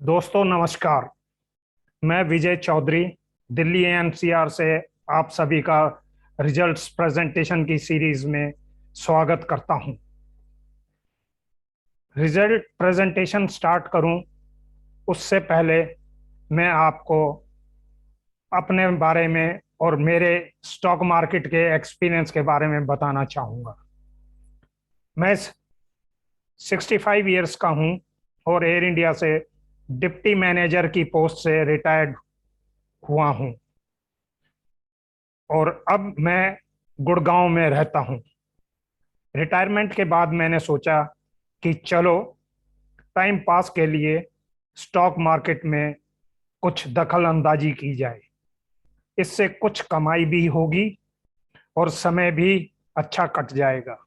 दोस्तों नमस्कार। मैं विजय चौधरी दिल्ली एनसीआर से आप सभी का रिजल्ट्स प्रेजेंटेशन की सीरीज में स्वागत करता हूं। रिजल्ट प्रेजेंटेशन स्टार्ट करूं उससे पहले मैं आपको अपने बारे में और मेरे स्टॉक मार्केट के एक्सपीरियंस के बारे में बताना चाहूँगा। मैं 65 इयर्स का हूं और एयर इंडिया से डिप्टी मैनेजर की पोस्ट से रिटायर्ड हुआ हूं और अब मैं गुड़गांव में रहता हूं। रिटायरमेंट के बाद मैंने सोचा कि चलो टाइम पास के लिए स्टॉक मार्केट में कुछ दखल अंदाजी की जाए। इससे कुछ कमाई भी होगी और समय भी अच्छा कट जाएगा।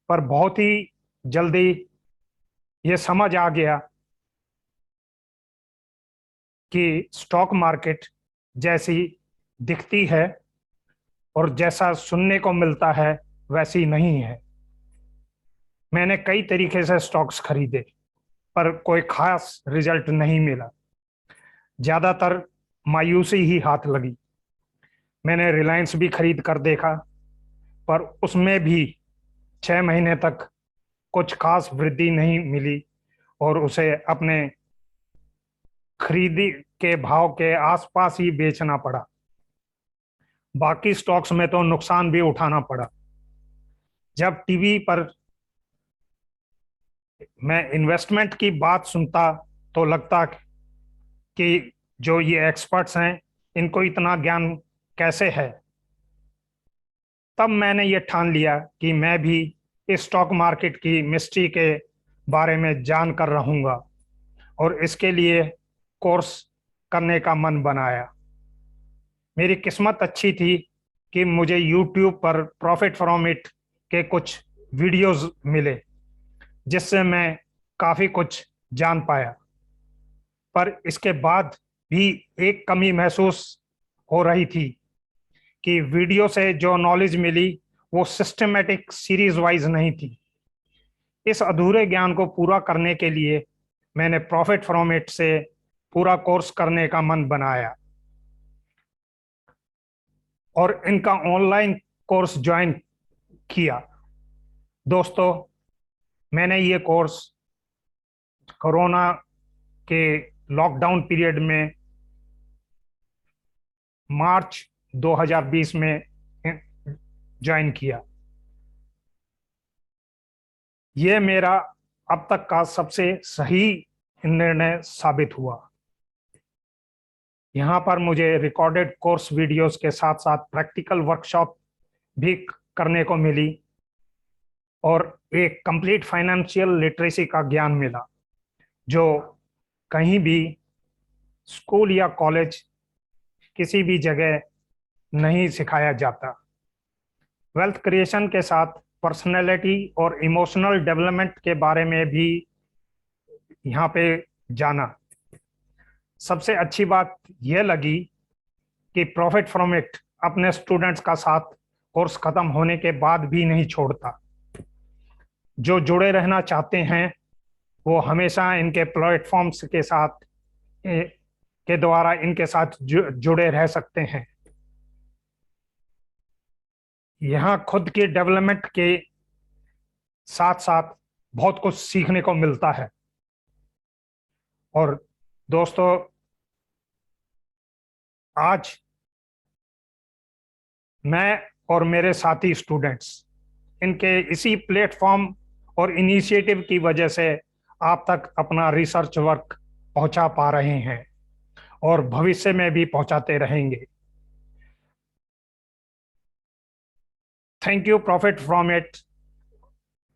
पर बहुत ही जल्दी ये समझ आ गया कि स्टॉक मार्केट जैसी दिखती है और जैसा सुनने को मिलता है वैसी नहीं है। मैंने कई तरीके से स्टॉक्स खरीदे पर कोई खास रिजल्ट नहीं मिला। ज्यादातर मायूसी ही हाथ लगी। मैंने रिलायंस भी खरीद कर देखा पर उसमें भी 6 महीने तक कुछ खास वृद्धि नहीं मिली और उसे अपने खरीदी के भाव के आसपास ही बेचना पड़ा। बाकी स्टॉक्स में तो नुकसान भी उठाना पड़ा। जब टीवी पर मैं इन्वेस्टमेंट की बात सुनता तो लगता कि जो ये एक्सपर्ट्स हैं इनको इतना ज्ञान कैसे है। तब मैंने ये ठान लिया कि मैं भी इस स्टॉक मार्केट की मिस्ट्री के बारे में जान कर रहूंगा और इसके लिए कोर्स करने का मन बनाया। मेरी किस्मत अच्छी थी कि मुझे यूट्यूब पर प्रॉफिट फ्रॉम इट के कुछ वीडियोस मिले जिससे मैं काफ़ी कुछ जान पाया। पर इसके बाद भी एक कमी महसूस हो रही थी कि वीडियो से जो नॉलेज मिली वो सिस्टमेटिक सीरीज वाइज नहीं थी। इस अधूरे ज्ञान को पूरा करने के लिए मैंने प्रॉफिट फ्रॉम इट से पूरा कोर्स करने का मन बनाया और इनका ऑनलाइन कोर्स ज्वाइन किया। दोस्तों, मैंने ये कोर्स कोरोना के लॉकडाउन पीरियड में मार्च 2020 में ज्वाइन किया। ये मेरा अब तक का सबसे सही निर्णय साबित हुआ। यहाँ पर मुझे रिकॉर्डेड कोर्स वीडियोस के साथ साथ प्रैक्टिकल वर्कशॉप भी करने को मिली और एक कंप्लीट फाइनेंशियल लिटरेसी का ज्ञान मिला जो कहीं भी स्कूल या कॉलेज किसी भी जगह नहीं सिखाया जाता। वेल्थ क्रिएशन के साथ पर्सनैलिटी और इमोशनल डेवलपमेंट के बारे में भी यहाँ पे जाना। सबसे अच्छी बात यह लगी कि प्रॉफिट फ्रॉम इट अपने स्टूडेंट्स का साथ कोर्स खत्म होने के बाद भी नहीं छोड़ता। जो जुड़े रहना चाहते हैं वो हमेशा इनके प्लेटफॉर्म्स के साथ के द्वारा इनके साथ जुड़े रह सकते हैं। यहाँ खुद के डेवलपमेंट के साथ साथ बहुत कुछ सीखने को मिलता है। और दोस्तों, आज मैं और मेरे साथी स्टूडेंट्स इनके इसी प्लेटफॉर्म और इनिशिएटिव की वजह से आप तक अपना रिसर्च वर्क पहुंचा पा रहे हैं और भविष्य में भी पहुंचाते रहेंगे। Thank you profit from it.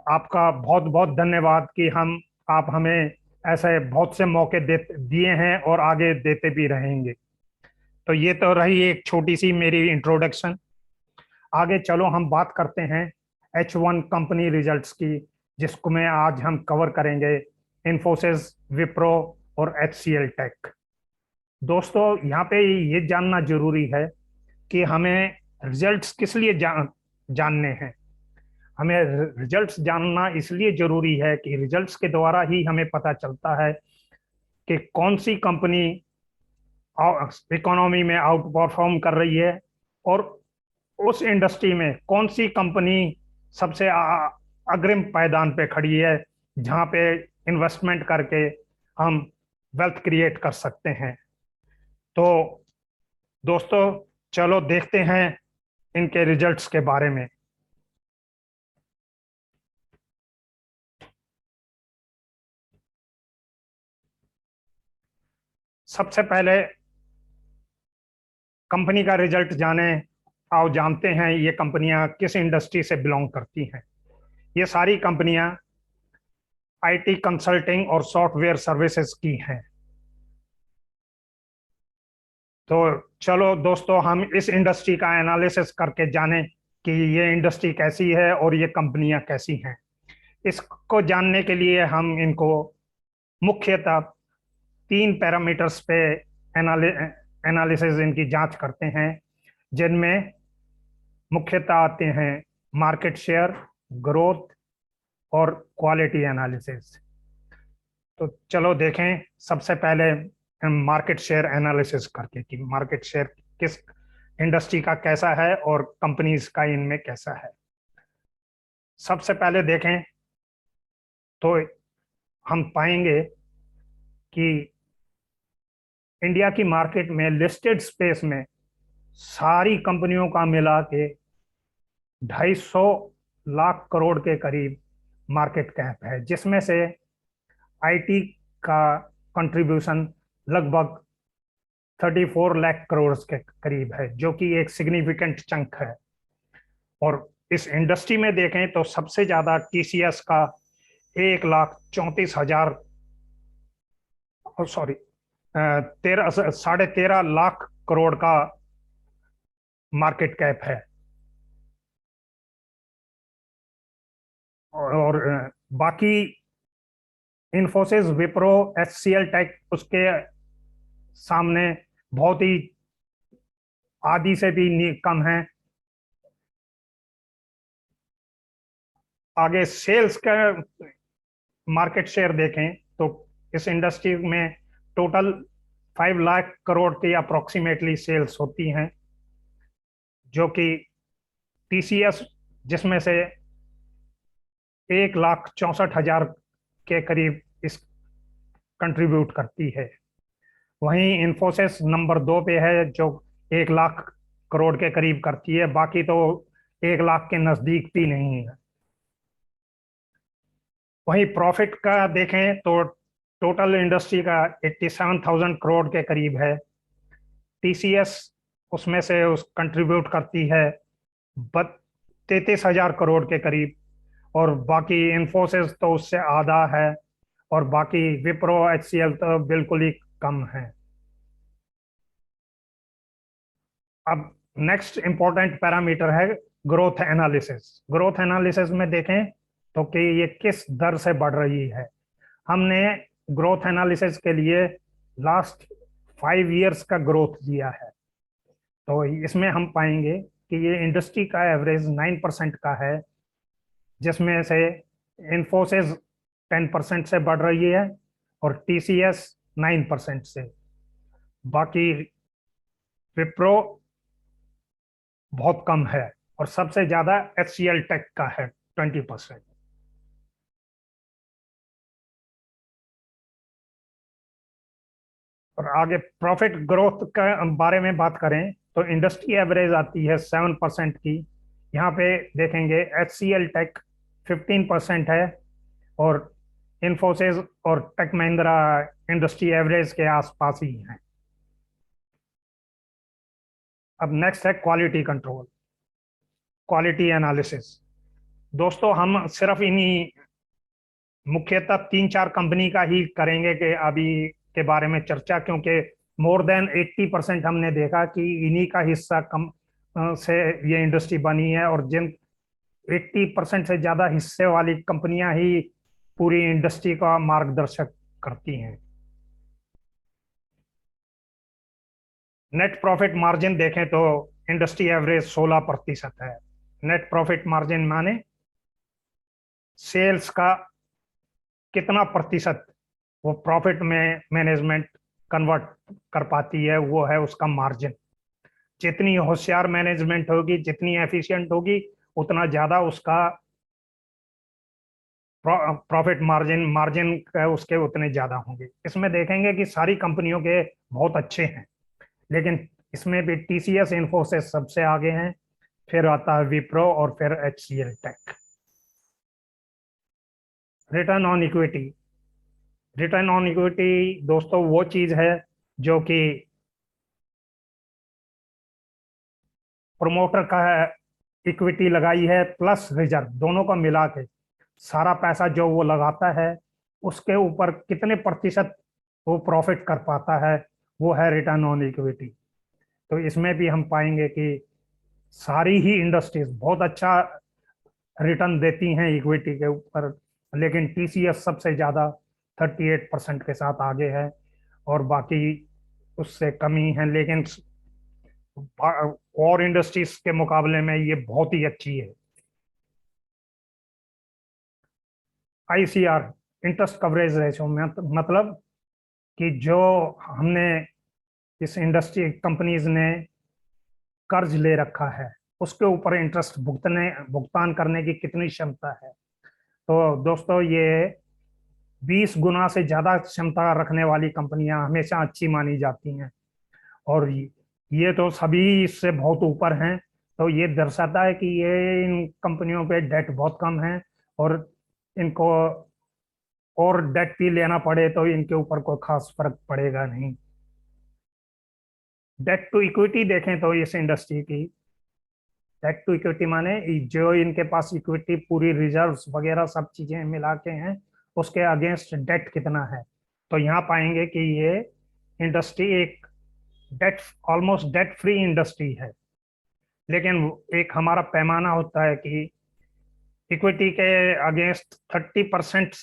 आपका बहुत बहुत धन्यवाद कि आप हमें ऐसे बहुत से मौके दे दिए हैं और आगे देते भी रहेंगे। तो ये तो रही एक छोटी सी मेरी इंट्रोडक्शन। आगे चलो हम बात करते हैं H1 कंपनी रिजल्ट्स की, जिसको मैं आज हम कवर करेंगे इन्फोसिस, विप्रो और HCL टेक। दोस्तों, यहाँ पे ये जानना जरूरी है कि हमें रिजल्ट्स किस लिए जानने हैं। हमें रिजल्ट्स जानना इसलिए जरूरी है कि रिजल्ट्स के द्वारा ही हमें पता चलता है कि कौन सी कंपनी इकोनॉमी में आउट परफॉर्म कर रही है और उस इंडस्ट्री में कौन सी कंपनी सबसे अग्रिम पायदान पे खड़ी है, जहां पे इन्वेस्टमेंट करके हम वेल्थ क्रिएट कर सकते हैं। तो दोस्तों, चलो देखते हैं इनके रिजल्ट्स के बारे में। सबसे पहले कंपनी का रिजल्ट जाने, आओ जानते हैं ये कंपनियां किस इंडस्ट्री से बिलोंग करती हैं। ये सारी कंपनियां आईटी कंसल्टिंग और सॉफ्टवेयर सर्विसेज की हैं। तो चलो दोस्तों, हम इस इंडस्ट्री का एनालिसिस करके जानें कि ये इंडस्ट्री कैसी है और ये कंपनियां कैसी हैं। इसको जानने के लिए हम इनको मुख्यतः 3 पैरामीटर्स पे एनालिसिस इनकी जांच करते हैं, जिनमें मुख्यतः आते हैं मार्केट शेयर, ग्रोथ और क्वालिटी एनालिसिस। तो चलो देखें सबसे पहले हम मार्केट शेयर एनालिसिस करके कि मार्केट शेयर किस इंडस्ट्री का कैसा है और कंपनीज का इनमें कैसा है। सबसे पहले देखें तो हम पाएंगे कि इंडिया की मार्केट में लिस्टेड स्पेस में सारी कंपनियों का मिला के 250 लाख करोड़ के करीब मार्केट कैप है, जिसमें से आईटी का कंट्रीब्यूशन लगभग 34 लाख करोड़ के करीब है, जो कि एक सिग्निफिकेंट चंक है। और इस इंडस्ट्री में देखें तो सबसे ज्यादा टीसीएस का 1,34,000 सॉरी 13.5 लाख करोड़ का मार्केट कैप है। और बाकी इन्फोसिस, विप्रो, एचसीएल टेक उसके सामने बहुत ही आधी से भी कम है। आगे सेल्स का मार्केट शेयर देखें तो इस इंडस्ट्री में टोटल 5 लाख करोड़ की अप्रोक्सीमेटली सेल्स होती हैं, जो कि टीसीएस जिसमें से 1,64,000 के करीब इस कंट्रीब्यूट करती है। वहीं इन्फोसिस नंबर 2 पे है, जो 1 लाख करोड़ के करीब करती है, बाकी तो 1 लाख के नजदीक भी नहीं है। वहीं प्रॉफिट का देखें तो टोटल इंडस्ट्री का 87,000 करोड़ के करीब है। टीसीएस उसमें से उस कंट्रीब्यूट करती है 33,000 करोड़ के करीब, और बाकी इन्फोसिस तो उससे आधा है, और बाकी विप्रो, एचसीएल तो बिल्कुल ही कम है। अब नेक्स्ट इंपॉर्टेंट पैरामीटर है ग्रोथ एनालिसिस। ग्रोथ एनालिसिस में देखें तो कि ये किस दर से बढ़ रही है। हमने ग्रोथ एनालिसिस के लिए लास्ट 5 इयर्स का ग्रोथ दिया है। तो इसमें हम पाएंगे कि ये इंडस्ट्री का एवरेज 9% का है, जिसमें से इन्फोसिस 10% से बढ़ रही है और टीसीएस 9% से। बाकी विप्रो बहुत कम है और सबसे ज्यादा एचसीएल टेक का है 20%। और आगे प्रॉफिट ग्रोथ का बारे में बात करें तो इंडस्ट्री एवरेज आती है 7% की। यहाँ पे देखेंगे एचसीएल टेक 15% है और इन्फोसिस और टेक महिंद्रा इंडस्ट्री एवरेज के आसपास ही है। अब नेक्स्ट है क्वालिटी कंट्रोल, क्वालिटी एनालिसिस। दोस्तों, हम सिर्फ इन्हीं मुख्यतः 3-4 कंपनी का ही करेंगे कि अभी के बारे में चर्चा, क्योंकि मोर देन 80% हमने देखा कि इन्हीं का हिस्सा कम से ये इंडस्ट्री बनी है, और जिन 80% से ज्यादा हिस्से वाली कंपनियां ही पूरी इंडस्ट्री का मार्गदर्शक करती हैं। नेट प्रॉफिट मार्जिन देखें तो इंडस्ट्री एवरेज 16% है। नेट प्रॉफिट मार्जिन माने सेल्स का कितना प्रतिशत वो प्रॉफिट में मैनेजमेंट कन्वर्ट कर पाती है, वो है उसका मार्जिन। जितनी होशियार मैनेजमेंट होगी, जितनी एफिशिएंट होगी, उतना ज्यादा उसका प्रॉफिट मार्जिन मार्जिन उसके उतने ज्यादा होंगे। इसमें देखेंगे कि सारी कंपनियों के बहुत अच्छे हैं, लेकिन इसमें भी टीसीएस इन्फोसिस सबसे आगे हैं, फिर आता है विप्रो और फिर HCL tech. Return on equity. Return on equity दोस्तों वो चीज है जो कि प्रमोटर का इक्विटी लगाई है प्लस रिजर्व, दोनों को मिला के सारा पैसा जो वो लगाता है उसके ऊपर कितने प्रतिशत वो प्रॉफिट कर पाता है, वो है रिटर्न ऑन इक्विटी। तो इसमें भी हम पाएंगे कि सारी ही इंडस्ट्रीज बहुत अच्छा रिटर्न देती हैं इक्विटी के ऊपर, लेकिन टीसीएस सबसे ज्यादा 38% के साथ आगे है, और बाकी उससे कमी है, लेकिन और इंडस्ट्रीज के मुकाबले में ये बहुत ही अच्छी है। आईसीआर, इंटरेस्ट कवरेज रेशो में मतलब कि जो हमने इस इंडस्ट्री कंपनीज ने कर्ज ले रखा है उसके ऊपर इंटरेस्ट भुगतान करने की कितनी क्षमता है। तो दोस्तों ये 20 गुना से ज्यादा क्षमता रखने वाली कंपनियां हमेशा अच्छी मानी जाती हैं, और ये तो सभी इससे बहुत ऊपर हैं। तो ये दर्शाता है कि ये इन कंपनियों पे डेट बहुत कम है, और इनको और डेट भी लेना पड़े तो इनके ऊपर कोई खास फर्क पड़ेगा नहीं। डेट टू इक्विटी देखें तो इस इंडस्ट्री की डेट टू इक्विटी माने जो इनके पास इक्विटी पूरी रिजर्व्स वगैरह सब चीजें मिला के हैं, उसके अगेंस्ट डेट कितना है। तो यहाँ पाएंगे कि ये इंडस्ट्री एक debt almost debt free industry है, लेकिन एक हमारा पैमाना होता है कि इक्विटी के अगेंस्ट 30%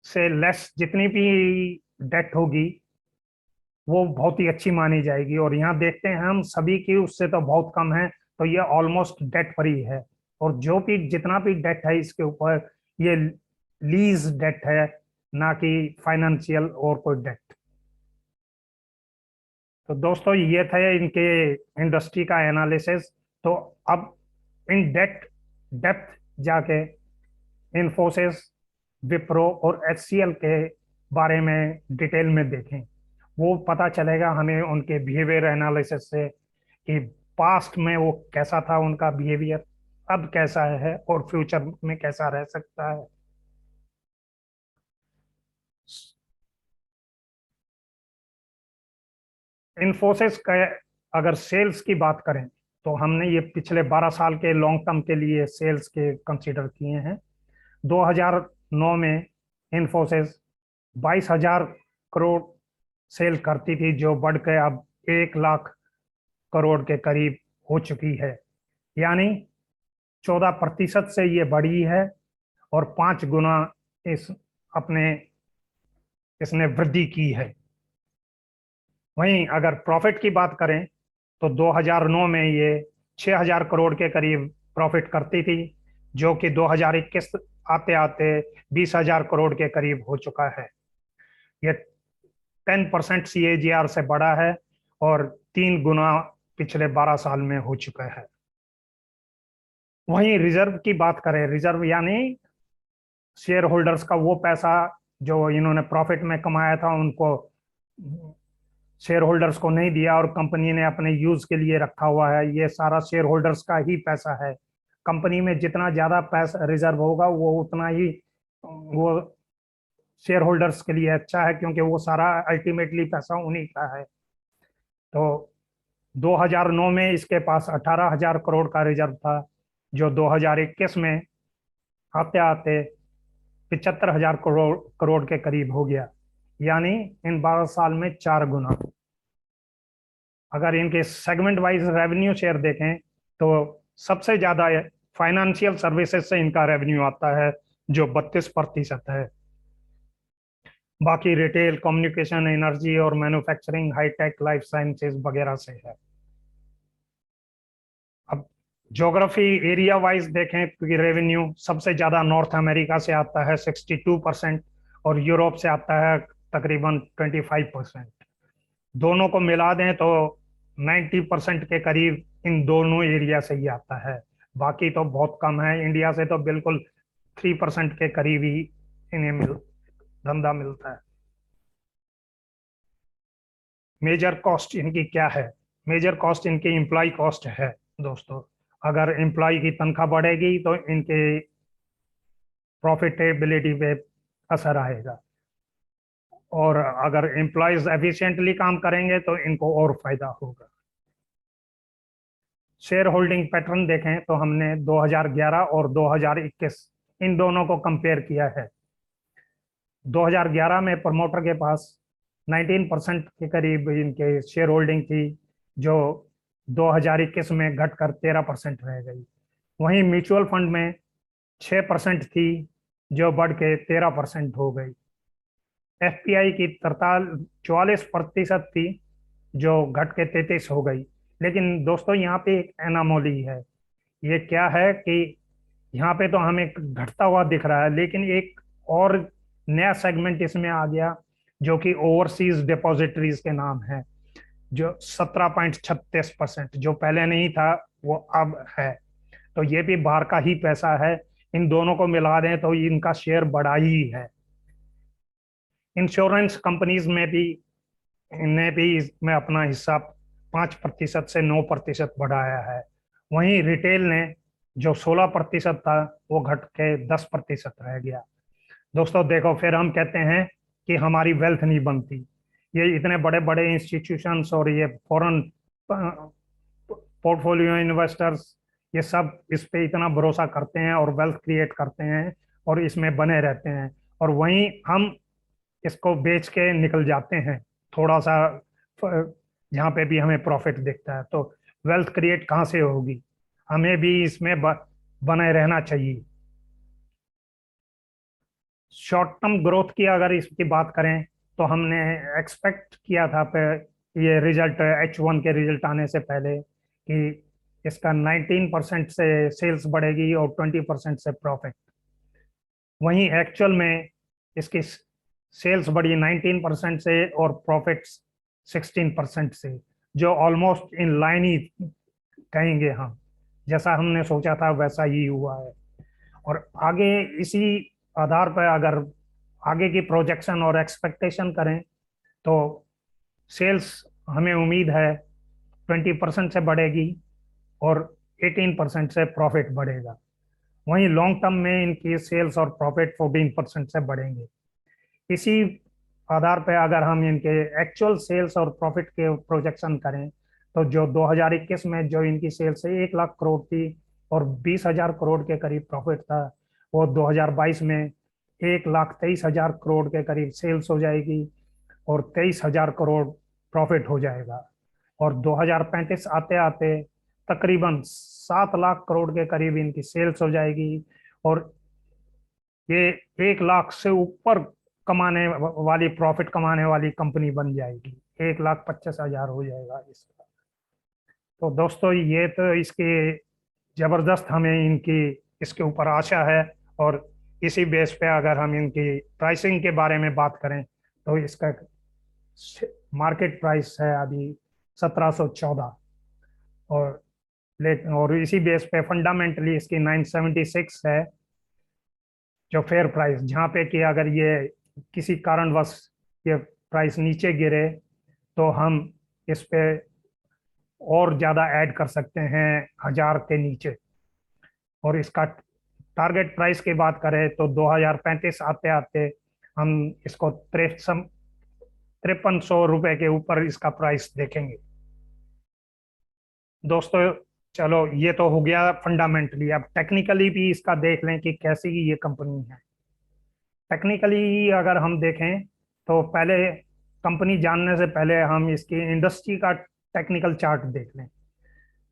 से लेस जितनी भी डेट होगी वो बहुत ही अच्छी मानी जाएगी, और यहाँ देखते हैं हम सभी की उससे तो बहुत कम है, तो ये ऑलमोस्ट डेट फ्री है। और जो भी जितना भी डेट है इसके ऊपर ये लीज डेट है, ना कि फाइनेंशियल और कोई डेट। तो दोस्तों ये था इनके इंडस्ट्री का एनालिसिस। तो अब इन डेप्थ जाके इन्फोसिस, विप्रो और एचसीएल के बारे में डिटेल में देखें, वो पता चलेगा हमें उनके बिहेवियर एनालिसिस से कि पास्ट में वो कैसा था उनका बिहेवियर, अब कैसा है और फ्यूचर में कैसा रह सकता है। इन्फोसिस का अगर सेल्स की बात करें तो हमने ये पिछले 12 साल के लॉन्ग टर्म के लिए सेल्स के कंसीडर किए हैं। 2009 में इन्फोसिस 22,000 करोड़ सेल करती थी, जो बढ़ के अब 1 लाख करोड़ के करीब हो चुकी है, यानी 14% से ये बढ़ी है, और 5 गुना इस अपने इसने वृद्धि की है। वहीं अगर प्रॉफिट की बात करें तो 2009 में ये 6,000 करोड़ के करीब प्रॉफिट करती थी, जो कि 2021 आते आते 20,000 करोड़ के करीब हो चुका है। ये 10% CAGR से बड़ा है, और 3 गुना पिछले 12 साल में हो चुका है। वहीं रिजर्व की बात करें, रिजर्व यानी शेयर होल्डर्स का वो पैसा जो इन्होंने प्रॉफिट में कमाया था उनको शेयर होल्डर्स को नहीं दिया और कंपनी ने अपने यूज के लिए रखा हुआ है, ये सारा शेयर होल्डर्स का ही पैसा है। कंपनी में जितना ज्यादा पैसा रिजर्व होगा वो उतना ही वो शेयर होल्डर्स के लिए अच्छा है, क्योंकि वो सारा अल्टीमेटली पैसा उन्हीं का है। तो 2009 में इसके पास 18,000 करोड़ का रिजर्व था, जो 2021 में आते आते 75,000 करोड़ करोड़ के करीब हो गया, यानी इन 12 साल में 4 गुना। अगर इनके सेगमेंट वाइज रेवेन्यू शेयर देखें तो सबसे ज्यादा फाइनेंशियल सर्विसेज से इनका रेवेन्यू आता है, जो 32% है। बाकी रिटेल, कम्युनिकेशन, एनर्जी और मैन्युफैक्चरिंग, हाईटेक, लाइफ साइंसेज वगैरह से है। अब ज्योग्राफी एरिया वाइज देखें, क्योंकि रेवेन्यू सबसे ज्यादा नॉर्थ अमेरिका से आता है 62%, और यूरोप से आता है तकरीबन 25%। दोनों को मिला दें तो 90% के करीब इन दोनों एरिया से ही आता है। बाकी तो बहुत कम है, इंडिया से तो बिल्कुल 3% के करीब ही इन्हें धंधा मिलता है। मेजर कॉस्ट इनकी क्या है? मेजर कॉस्ट इनकी एम्प्लॉय कॉस्ट है दोस्तों। अगर एम्प्लॉय की तनख्वाह बढ़ेगी तो इनके प्रॉफिटेबिलिटी पे असर आएगा, और अगर एम्प्लॉयज एफिशिएंटली काम करेंगे तो इनको और फायदा होगा। शेयर होल्डिंग पैटर्न देखें तो हमने 2011 और 2021 इन दोनों को कंपेयर किया है। 2011 में प्रमोटर के पास 19% के करीब इनके शेयर होल्डिंग थी, जो 2021 में घटकर 13% रह गई। वहीं म्यूचुअल फंड में 6% थी, जो बढ़ के 13% हो गई। एफपीआई की 44% थी, जो घट के 33 हो गई। लेकिन दोस्तों यहाँ पे एक एनामोली है। ये क्या है कि यहाँ पे तो हमें घटता हुआ दिख रहा है, लेकिन एक और नया सेगमेंट इसमें आ गया, जो कि ओवरसीज डिपॉजिटरीज के नाम है, जो 17.36%, जो पहले नहीं था वो अब है। तो ये भी बाहर का ही पैसा है। इन दोनों को मिला दें तो इनका शेयर बढ़ा ही है। इंश्योरेंस कंपनीज में भी इन्हें भी इसमें अपना हिस्सा 5% से 9% बढ़ाया है। वहीं रिटेल ने जो 16% था वो घट के 10% रह गया। दोस्तों देखो, फिर हम कहते हैं कि हमारी वेल्थ नहीं बनती। ये इतने बड़े बड़े इंस्टीट्यूशंस और ये फॉरेन पोर्टफोलियो इन्वेस्टर्स, ये सब इस पे इतना भरोसा करते हैं और वेल्थ क्रिएट करते हैं और इसमें बने रहते हैं, और वहीं हम इसको बेच के निकल जाते हैं थोड़ा सा जहाँ पे भी हमें प्रॉफिट दिखता है। तो वेल्थ क्रिएट कहाँ से होगी? हमें भी इसमें बने रहना चाहिए। शॉर्ट टर्म ग्रोथ की अगर इसकी बात करें तो हमने एक्सपेक्ट किया था ये रिजल्ट H1 के रिजल्ट आने से पहले कि इसका 19% से सेल्स बढ़ेगी और 20% से प्रॉफिट। वहीं एक्चुअल में इसकी सेल्स बढ़ी 19% से और प्रॉफिट 16% से, जो ऑलमोस्ट इन लाइन ही कहेंगे हम। जैसा हमने सोचा था वैसा ही हुआ है। और आगे इसी आधार पर अगर आगे की प्रोजेक्शन और एक्सपेक्टेशन करें तो सेल्स हमें उम्मीद है 20% से बढ़ेगी और 18% से प्रॉफिट बढ़ेगा। वहीं लॉन्ग टर्म में इनकी सेल्स और प्रॉफिट 14% से बढ़ेंगे। इसी आधार पर अगर हम इनके एक्चुअल सेल्स और प्रॉफिट के प्रोजेक्शन करें तो जो 2021 में जो इनकी सेल्स है 1 लाख करोड़ थी और 20,000 करोड़ के करीब प्रॉफिट था, वो 2022 में 1,23,000 करोड़ के करीब सेल्स हो जाएगी और 23,000 करोड़ प्रॉफिट हो जाएगा। और 2035 आते आते तकरीबन 7 लाख करोड़ के करीब इनकी सेल्स हो जाएगी और ये 1 लाख से ऊपर कमाने वाली प्रॉफिट कमाने वाली कंपनी बन जाएगी। 1,25,000 हो जाएगा इसका। तो दोस्तों ये तो इसके जबरदस्त हमें इनकी इसके ऊपर आशा है। और इसी बेस पे अगर हम इनकी प्राइसिंग के बारे में बात करें तो इसका मार्केट प्राइस है अभी 1714, और लेकिन और इसी बेस पे फंडामेंटली इसकी 976 है जो फेयर प्राइस, जहाँ पे कि अगर ये किसी कारणवश ये प्राइस नीचे गिरे तो हम इस पे और ज़्यादा ऐड कर सकते हैं 1,000 के नीचे। और इसका टारगेट प्राइस की बात करें तो 2035 आते आते हम इसको 5300 रुपये के ऊपर इसका प्राइस देखेंगे। दोस्तों चलो, ये तो हो गया फंडामेंटली। अब टेक्निकली भी इसका देख लें कि कैसी ये कंपनी है। टेक्निकली अगर हम देखें तो पहले कंपनी जानने से पहले हम इसकी इंडस्ट्री का टेक्निकल चार्ट देख लें।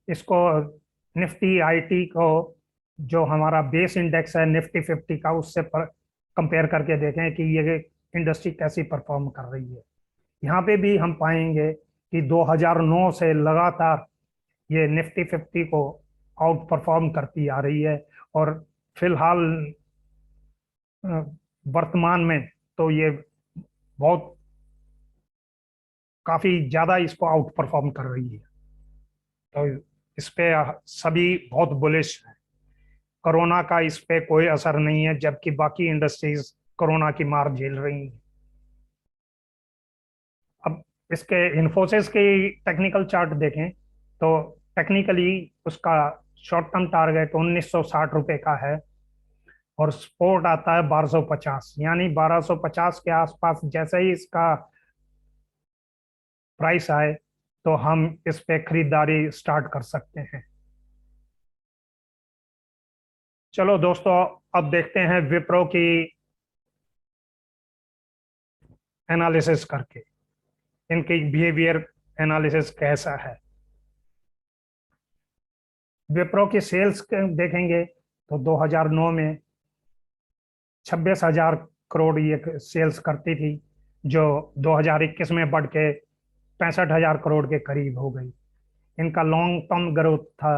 इसको निफ्टी आईटी को, जो हमारा बेस इंडेक्स है निफ्टी 50 का, उससे कंपेयर करके देखें कि ये इंडस्ट्री कैसी परफॉर्म कर रही है। यहाँ पे भी हम पाएंगे कि 2009 से लगातार ये निफ्टी 50 को आउट परफॉर्म करती आ रही है। और फिलहाल वर्तमान में तो ये बहुत काफी ज्यादा इसको आउट परफॉर्म कर रही है। तो इस पे सभी बहुत बुलिश हैं। कोरोना का इस पे कोई असर नहीं है, जबकि बाकी इंडस्ट्रीज कोरोना की मार झेल रही हैं। अब इसके इन्फोसिस की टेक्निकल चार्ट देखें तो टेक्निकली उसका शॉर्ट टर्म टारगेट 1960 रुपए का है, और सपोर्ट आता है 1250, यानी 1250 के आसपास जैसे ही इसका प्राइस आए तो हम इस पे खरीदारी स्टार्ट कर सकते हैं। चलो दोस्तों, अब देखते हैं विप्रो की एनालिसिस करके इनकी बिहेवियर एनालिसिस कैसा है। विप्रो की सेल्स देखेंगे तो 2009 में 26,000 करोड़ ये सेल्स करती थी, जो 2021 में बढ़ के 65,000 करोड़ के करीब हो गई। इनका लॉन्ग टर्म ग्रोथ था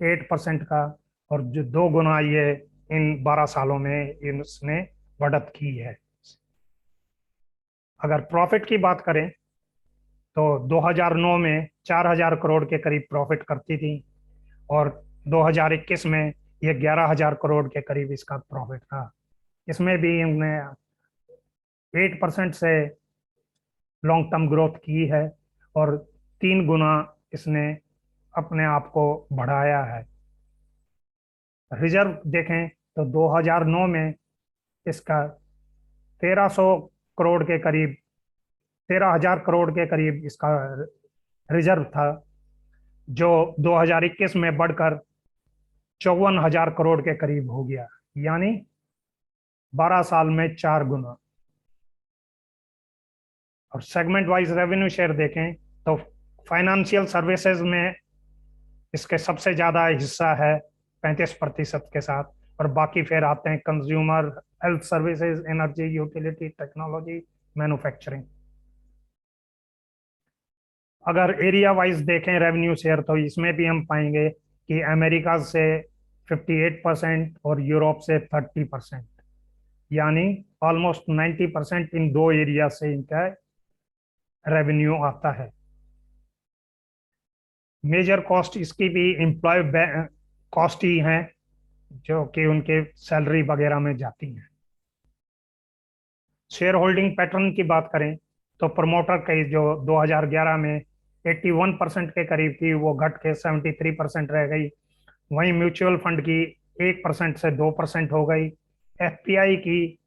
8% का, और जो 2 गुना ये इन 12 सालों में इसने बढ़त की है। अगर प्रॉफिट की बात करें तो 2009 में 4,000 करोड़ के करीब प्रॉफिट करती थी, और 2021 में ये 11,000 करोड़ के करीब इसका प्रॉफिट था। इसमें भी इनने 8% से लॉन्ग टर्म ग्रोथ की है, और 3 गुना इसने अपने आप को बढ़ाया है। रिजर्व देखें तो 2009 में इसका 1300 करोड़ के करीब, 13,000 करोड़ के करीब इसका रिजर्व था, जो 2021 में बढ़कर 54,000 करोड़ के करीब हो गया, यानी 12 साल में 4 गुना। और सेगमेंट वाइज रेवेन्यू शेयर देखें तो फाइनेंशियल सर्विसेज में इसके सबसे ज्यादा हिस्सा है 35% के साथ, और बाकी फिर आते हैं consumer, health services, energy, utility, technology, manufacturing. अगर एरिया वाइज देखें रेवेन्यू शेयर तो इसमें भी हम पाएंगे कि अमेरिका से 58% और यूरोप से 30%, यानी ऑलमोस्ट 90% इन दो एरिया से इनका रेवेन्यू आता है। मेजर कॉस्ट इसकी भी एम्प्लॉय कॉस्ट ही है, जो कि उनके सैलरी वगैरह में जाती हैं। शेयर होल्डिंग पैटर्न की बात करें तो प्रमोटर की जो 2011 में 81% के करीब थी, वो घट के 73% रह गई। वहीं म्यूचुअल फंड की 1% से 2% हो गई। एफपीआई की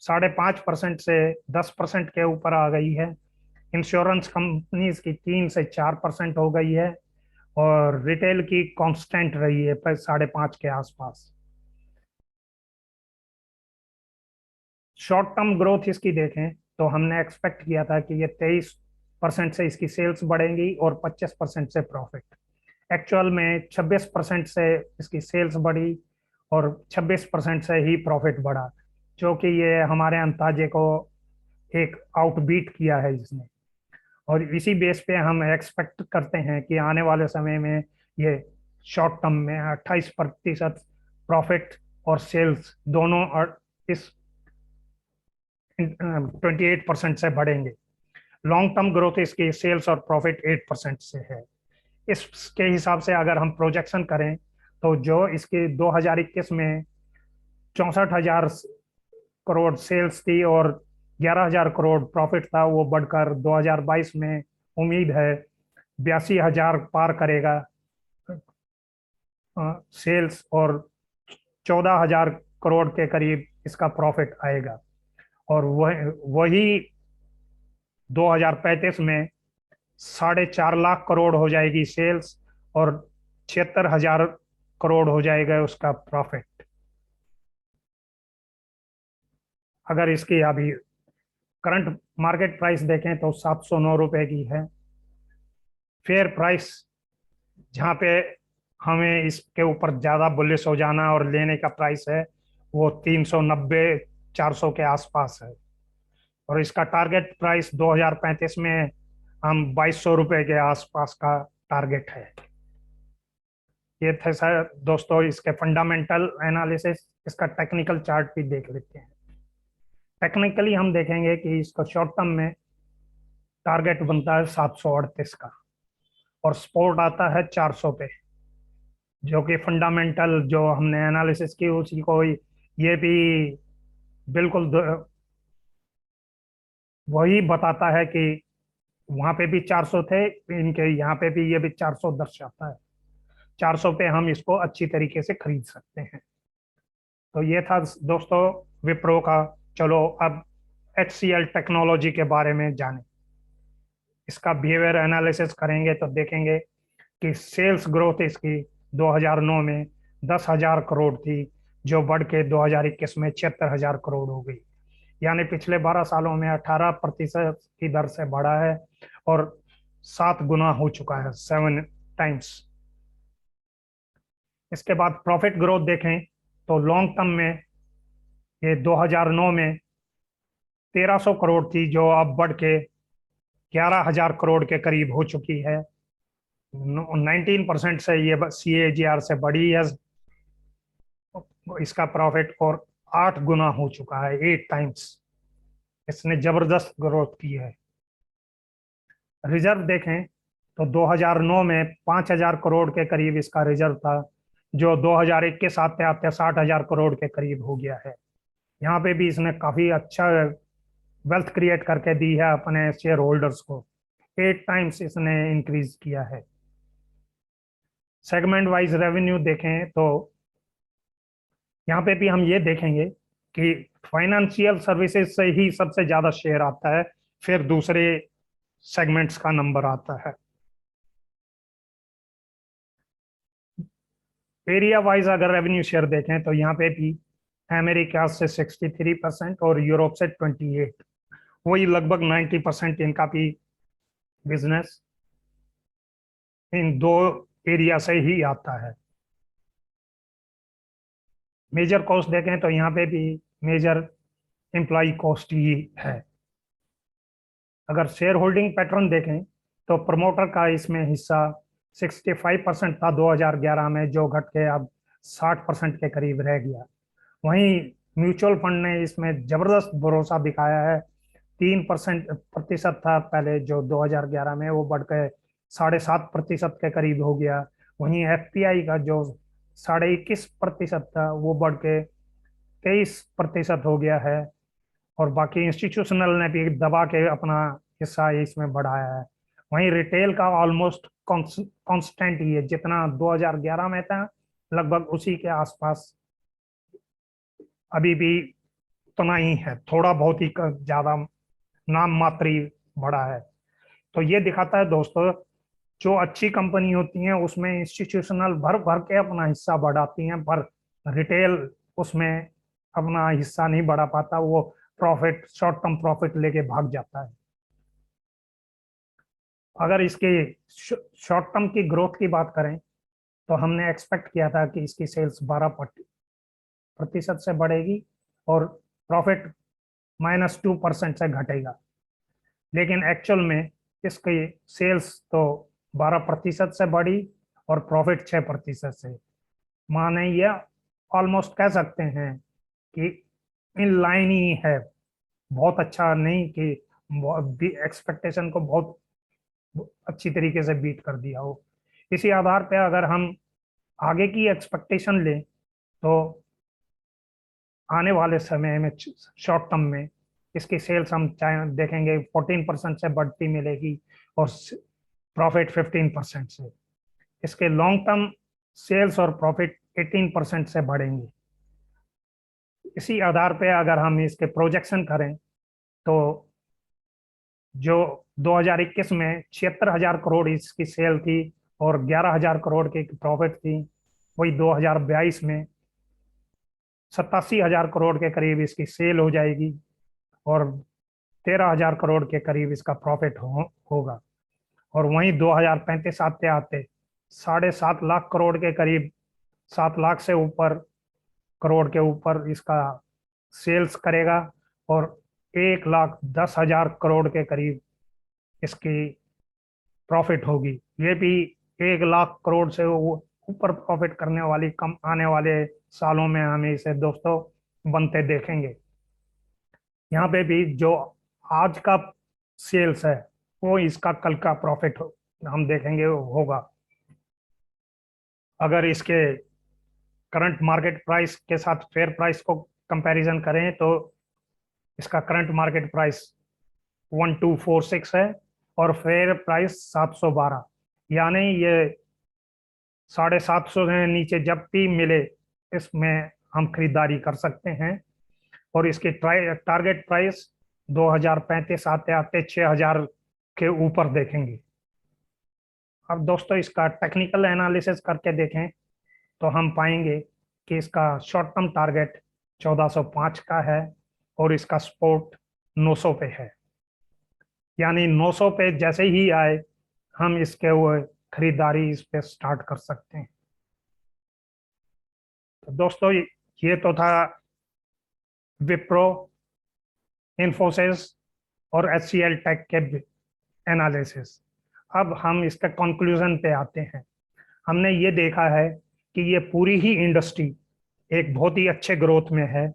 5.5% से 10% के ऊपर आ गई है। इंश्योरेंस कंपनीज की 3 से 4% हो गई है, और रिटेल की कांस्टेंट रही है 5.5 के आसपास। शॉर्ट टर्म ग्रोथ इसकी देखें तो हमने एक्सपेक्ट किया था कि ये 23% से इसकी सेल्स बढ़ेंगी और 25% से प्रॉफिट। एक्चुअल में 26% से इसकी सेल्स बढ़ी और 26% से ही प्रॉफिट बढ़ा, जो कि ये हमारे अंदाजे को एक आउटबीट किया है इसने। और इसी बेस पे हम एक्सपेक्ट करते हैं कि आने वाले समय में ये शॉर्ट टर्म में 28% प्रॉफिट और सेल्स दोनों और इस 28% से बढ़ेंगे। लॉन्ग टर्म ग्रोथ इसकी सेल्स और प्रॉफिट 8% से है। इसके हिसाब से अगर हम प्रोजेक्शन करें तो जो इसके 2021 में 64,000 करोड़ सेल्स थी और 11,000 करोड़ प्रॉफिट था, वो बढ़कर 2022 में उम्मीद है 82,000 पार करेगा सेल्स, और 14,000 करोड़ के करीब इसका प्रॉफिट आएगा। और वही 2035 में 4.5 लाख करोड़ हो जाएगी सेल्स, और 76,000 करोड़ हो जाएगा उसका प्रॉफिट। अगर इसकी अभी करंट मार्केट प्राइस देखें तो 709 रुपए की है। फेयर प्राइस जहाँ पे हमें इसके ऊपर ज्यादा बुलिश हो जाना और लेने का प्राइस है, वो 390 400 के आसपास है। और इसका टारगेट प्राइस 2035 में हम 2200 रुपए के आसपास का टारगेट है। ये थे सर दोस्तों इसके फंडामेंटल एनालिसिस। इसका टेक्निकल चार्ट भी देख लेते हैं। टेक्निकली हम देखेंगे कि इसका शॉर्ट टर्म में टारगेट बनता है 738 का, और सपोर्ट आता है 400 पे, जो कि फंडामेंटल जो हमने एनालिसिस की उसी को ये भी बिल्कुल वही बताता है कि वहां पे भी 400 थे, इनके यहाँ पे भी ये भी 400 दर्शाता है। 400 पे हम इसको अच्छी तरीके से खरीद सकते हैं। तो ये था दोस्तों विप्रो का। चलो अब HCL टेक्नोलॉजी के बारे में जाने। इसका बिहेवियर एनालिसिस करेंगे तो देखेंगे कि सेल्स ग्रोथ इसकी 2009 में 10,000 करोड़ थी, जो बढ़ के 2021 में 76,000 करोड़ हो गई। यानी पिछले 12 सालों में 18% की दर से बढ़ा है, और 7 गुना हो चुका है, 7 टाइम्स। इसके बाद प्रॉफिट ग्रोथ देखें तो लॉन्ग टर्म में ये 2009 में 1,300 करोड़ थी, जो अब बढ़ के 11,000 करोड़ के करीब हो चुकी है। 19% से ये CAGR से बढ़ी है इसका प्रॉफिट, और 8 गुना हो चुका है, 8 टाइम्स। इसने जबरदस्त ग्रोथ की है। रिजर्व देखें तो 2009 में 5,000 करोड़ के करीब इसका रिजर्व था, जो 2021 आते आते 60,000 करोड़ के करीब हो गया है। यहाँ पे भी इसने काफी अच्छा वेल्थ क्रिएट करके दी है अपने शेयर होल्डर्स को। 8 टाइम्स इसने इंक्रीज किया है। सेगमेंट वाइज रेवेन्यू देखें तो यहाँ पे भी हम ये देखेंगे कि फाइनेंशियल सर्विसेज से ही सबसे ज्यादा शेयर आता है, फिर दूसरे सेगमेंट्स का नंबर आता है। एरिया वाइज अगर रेवेन्यू शेयर देखें तो यहाँ पे भी अमेरिका से 63% और यूरोप से 28, वही लगभग 90% इनका भी बिजनेस इन दो एरिया से ही आता है। मेजर कॉस्ट देखें तो यहाँ पे भी मेजर एम्प्लॉय कॉस्ट ही है। अगर शेयर होल्डिंग पैटर्न देखें तो प्रमोटर का इसमें हिस्सा 65% था 2011 में, जो घट के अब 60% के करीब रह गया। वहीं म्यूचुअल फंड ने इसमें जबरदस्त भरोसा दिखाया है। 3% प्रतिशत था पहले, जो 2011 में, वो बढ़ के 7.5% के करीब हो गया। वहीं FPI का जो 21.5% था, वो बढ़ के 23% हो गया है। और बाकी इंस्टीट्यूशनल ने भी दबा के अपना हिस्सा इसमें बढ़ाया है। वहीं रिटेल का ऑलमोस्ट कांस्टेंट ही है, जितना 2011 में था लगभग उसी के आसपास अभी भी उतना ही है, थोड़ा बहुत ही ज्यादा नाम मात्र ही बढ़ा है। तो ये दिखाता है दोस्तों, जो अच्छी कंपनी होती हैं उसमें इंस्टीट्यूशनल भर भर के अपना हिस्सा बढ़ाती हैं, पर रिटेल उसमें अपना हिस्सा नहीं बढ़ा पाता, वो प्रॉफिट, शॉर्ट टर्म प्रॉफिट लेके भाग जाता है। अगर इसके शॉर्ट टर्म की ग्रोथ की बात करें तो हमने एक्सपेक्ट किया था कि इसकी सेल्स 12% से बढ़ेगी और प्रॉफिट -2% से घटेगा, लेकिन एक्चुअल में इसकी सेल्स तो 12% से बढ़ी और प्रॉफिट 6% से। माने ये ऑलमोस्ट कह सकते हैं कि इन लाइन ही है, बहुत अच्छा नहीं कि एक्सपेक्टेशन को बहुत अच्छी तरीके से बीट कर दिया हो। इसी आधार पे अगर हम आगे की एक्सपेक्टेशन लें तो आने वाले समय में शॉर्ट टर्म में इसकी सेल्स हम चाहे देखेंगे 14% से बढ़ती मिलेगी और प्रॉफिट 15% से। इसके लॉन्ग टर्म सेल्स और प्रॉफिट 18% से बढ़ेंगे। इसी आधार पे अगर हम इसके प्रोजेक्शन करें तो जो 2021 में 76,000 करोड़ इसकी सेल थी और 11,000 करोड़ की प्रॉफिट थी, वही 2022 में 87,000 करोड़ के करीब इसकी सेल हो जाएगी और 13,000 करोड़ के करीब इसका प्रॉफिट होगा। और वहीं 2035 आते आते 7.5 लाख करोड़ के करीब, 7 लाख से ऊपर करोड़ के ऊपर इसका सेल्स करेगा और 1,10,000 करोड़ के करीब इसकी प्रॉफिट होगी। ये भी 1 लाख करोड़ से ऊपर प्रॉफिट करने वाली कम आने वाले सालों में हमें इसे दोस्तों बनते देखेंगे। यहाँ पे भी जो आज का सेल्स है वो इसका कल का प्रॉफिट हम देखेंगे होगा। अगर इसके करंट मार्केट प्राइस के साथ फेयर प्राइस को कंपैरिजन करें तो इसका करंट मार्केट प्राइस 1246 है और फेयर प्राइस 712, यानी ये 750 से नीचे जब भी मिले इसमें हम खरीदारी कर सकते हैं। और इसकी टारगेट प्राइस 2035 आते आते 6000 के ऊपर देखेंगे। अब दोस्तों इसका टेक्निकल एनालिसिस करके देखें तो हम पाएंगे कि इसका शॉर्ट टर्म टारगेट 1405 का है और इसका सपोर्ट 900 पे है, यानी 900 पे जैसे ही आए हम इसके वो खरीदारी इस पे स्टार्ट कर सकते हैं। तो दोस्तों ये तो था विप्रो, इन्फोसिस और HCL टेक के एनालिसिस। अब हम इसके कंक्लूजन पे आते हैं। हमने ये देखा है कि ये पूरी ही इंडस्ट्री एक बहुत ही अच्छे ग्रोथ में है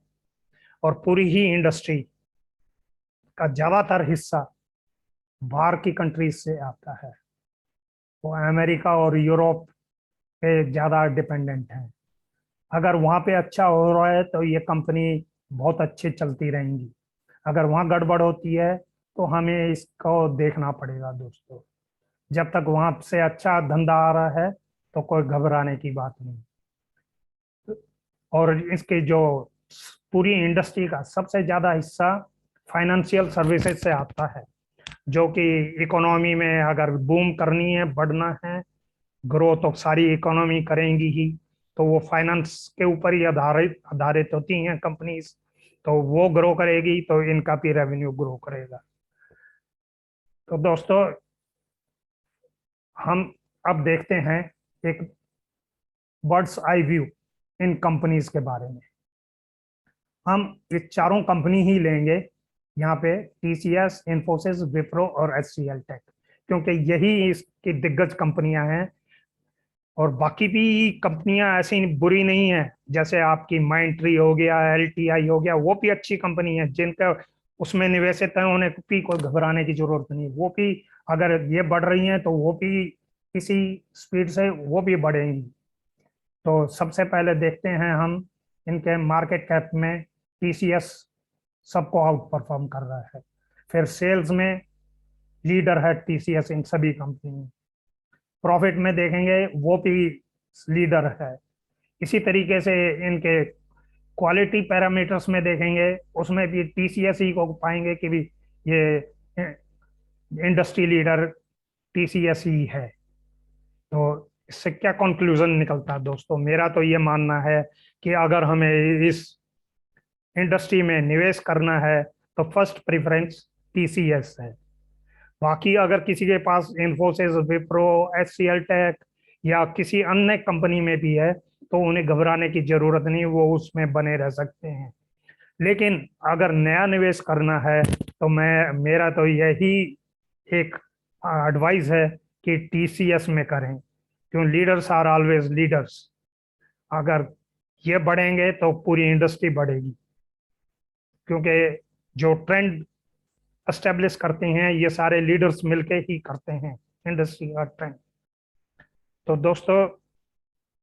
और पूरी ही इंडस्ट्री का ज्यादातर हिस्सा बाहर की कंट्रीज से आता है। वो अमेरिका और यूरोप पे ज्यादा डिपेंडेंट है। अगर वहाँ पे अच्छा हो रहा है तो ये कंपनी बहुत अच्छी चलती रहेंगी। अगर वहाँ गड़बड़ होती है तो हमें इसको देखना पड़ेगा दोस्तों। जब तक वहाँ से अच्छा धंधा आ रहा है तो कोई घबराने की बात नहीं। और इसके जो पूरी इंडस्ट्री का सबसे ज्यादा हिस्सा फाइनेंशियल सर्विसेज से आता है, जो कि इकोनॉमी में अगर बूम करनी है, बढ़ना है, ग्रो तो सारी इकोनॉमी करेंगी ही, तो वो फाइनेंस के ऊपर ही आधारित आधारित होती हैं कंपनीज। तो वो ग्रो करेगी तो इनका भी रेवेन्यू ग्रो करेगा। तो दोस्तों हम अब देखते हैं एक बर्ड्स आई व्यू इन कंपनीज के बारे में। हम ये चारों कंपनी ही लेंगे यहाँ पे, TCS, इन्फोसिस, विप्रो और HCL टेक, क्योंकि यही इसकी दिग्गज कंपनियां हैं। और बाकी भी कंपनियां ऐसी बुरी नहीं है, जैसे आपकी माइंडट्री हो गया, LTI हो गया, वो भी अच्छी कंपनी है जिनका उसमें निवेशित है, उन्हें भी कोई घबराने की जरूरत नहीं। वो भी अगर ये बढ़ रही हैं तो वो भी इसी स्पीड से वो भी बढ़ेंगी। तो सबसे पहले देखते हैं हम इनके मार्केट कैप में TCS सबको आउट परफॉर्म कर रहा है। फिर सेल्स में लीडर है TCS इन सभी कंपनी में। प्रॉफिट में देखेंगे वो भी लीडर है। इसी तरीके से इनके क्वालिटी पैरामीटर्स में देखेंगे, उसमें भी TCS ही को पाएंगे कि भी ये इंडस्ट्री लीडर TCS ही है। तो इससे क्या कंक्लूजन निकलता है दोस्तों? मेरा तो ये मानना है कि अगर हमें इस इंडस्ट्री में निवेश करना है तो फर्स्ट प्रेफरेंस TCS है। बाकी अगर किसी के पास इन्फोसिस, विप्रो, HCL टेक या किसी अन्य कंपनी में भी है तो उन्हें घबराने की जरूरत नहीं, वो उसमें बने रह सकते हैं। लेकिन अगर नया निवेश करना है तो मैं मेरा तो यही एक एडवाइस है कि TCS में करें, क्यों लीडर्स आर ऑलवेज लीडर्स। अगर ये बढ़ेंगे तो पूरी इंडस्ट्री बढ़ेगी, क्योंकि जो ट्रेंड एस्टेब्लिश करते हैं ये सारे लीडर्स मिलके ही करते हैं इंडस्ट्री का ट्रेंड। तो दोस्तों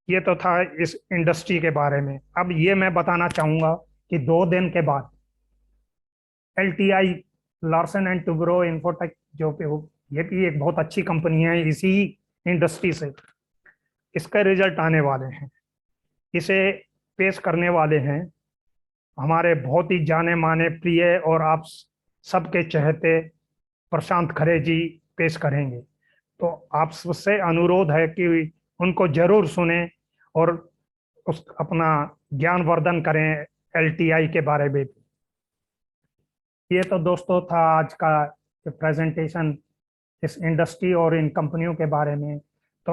ये तो था इस इंडस्ट्री के बारे में। अब ये मैं बताना चाहूंगा कि 2 दिन के बाद LTI, Larsen and Toubro infotech, जो पे हो, ये भी एक बहुत अच्छी कंपनी है इसी इंडस्ट्री से, इसके रिजल्ट आने वाले हैं। इसे पेश करने वाले हैं हमारे बहुत ही जाने माने प्रिय और आप सबके चहेते प्रशांत खरे जी पेश करेंगे। तो आप सबसे अनुरोध है कि उनको जरूर सुने और उस अपना ज्ञानवर्धन करें LTI के बारे में। ये तो दोस्तों था आज का प्रेजेंटेशन इस इंडस्ट्री और इन कंपनियों के बारे में। तो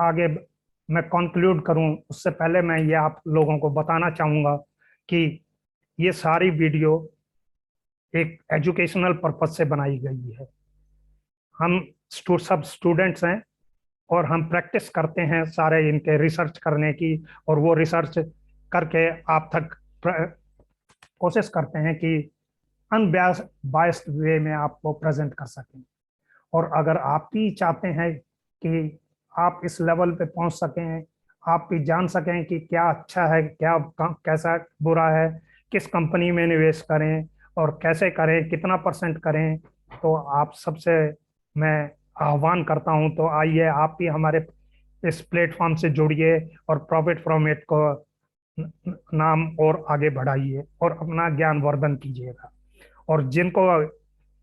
आगे मैं कंक्लूड करूं उससे पहले मैं ये आप लोगों को बताना चाहूँगा कि ये सारी वीडियो एक एजुकेशनल पर्पज से बनाई गई है। हम सब स्टूडेंट्स हैं और हम प्रैक्टिस करते हैं सारे इनके रिसर्च करने की, और वो रिसर्च करके आप तक कोशिश करते हैं कि अनबायस्ड वे में आपको प्रेजेंट कर सकें। और अगर आप भी चाहते हैं कि आप इस लेवल पे पहुंच सकें, आप भी जान सकें कि क्या अच्छा है, क्या कैसा बुरा है, किस कंपनी में निवेश करें और कैसे करें, कितना परसेंट करें, तो आप सबसे मैं आह्वान करता हूं, तो आइए आप भी हमारे इस प्लेटफॉर्म से जुड़िए और प्रॉफिट फ्रॉम इट को नाम और आगे बढ़ाइए और अपना ज्ञान वर्धन कीजिएगा। और जिनको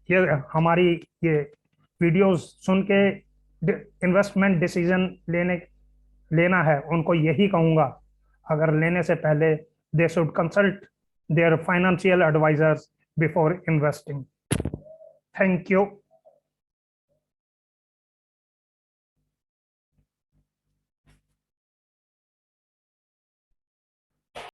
ये हमारी ये वीडियोस सुन के इन्वेस्टमेंट डिसीजन लेना है, उनको यही कहूंगा, अगर लेने से पहले they should consult their financial advisors before investing. Thank you.